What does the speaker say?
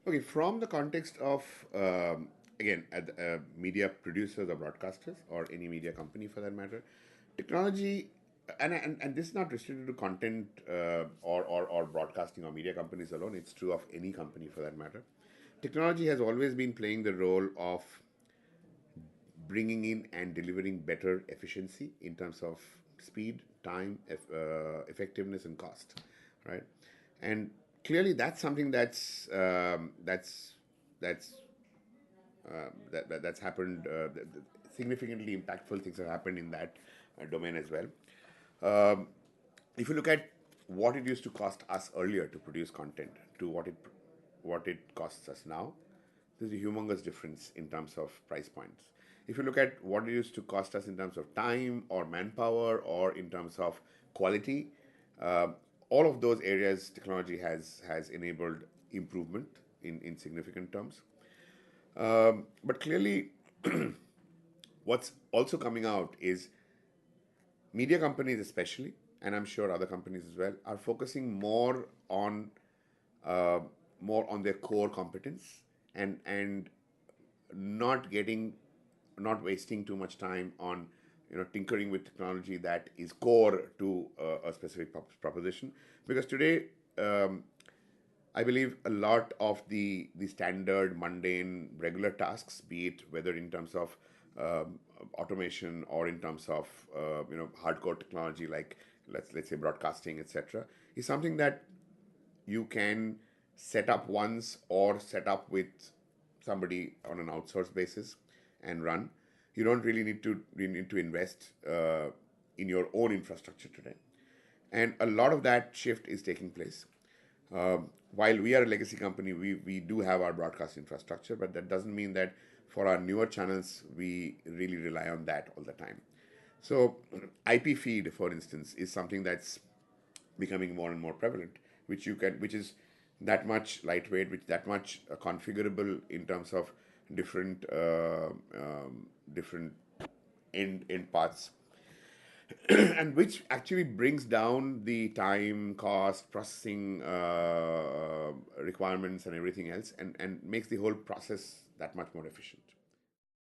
Okay, from the context of, again, media producers or broadcasters or any media company for that matter, technology, and this is not restricted to content or broadcasting or media companies alone, it's true of any company for that matter. Technology has always been playing the role of bringing in and delivering better efficiency in terms of speed, time, effectiveness, and cost, right? And clearly, that's something that's happened. Significantly impactful things have happened in that domain as well. Um, if you look at what it used to cost us earlier to produce content to what it costs us now, there's a humongous difference in terms of price points. If you look at what it used to cost us in terms of time or manpower or in terms of quality, uh, all of those areas technology has enabled improvement in significant terms. But clearly, what's also coming out is media companies, especially, and I'm sure other companies as well, are focusing uh, more on their core competence and not getting not wasting too much time on tinkering with technology that is core to a specific proposition, because today, um, I believe a lot of the standard, mundane, regular tasks, be it whether in terms of automation or in terms of hardcore technology like let's say broadcasting, etc., is something that you can set up once or set up with somebody on an outsourced basis and run. You don't really need to invest in your own infrastructure today, and a lot of that shift is taking place. While we are a legacy company, we do have our broadcast infrastructure, but that doesn't mean that for our newer channels we really rely on that all the time. So IP feed, for instance, is something that's becoming more and more prevalent, which is that much lightweight, which that much configurable in terms of different end parts, and which actually brings down the time, cost, processing requirements, and everything else, and makes the whole process that much more efficient.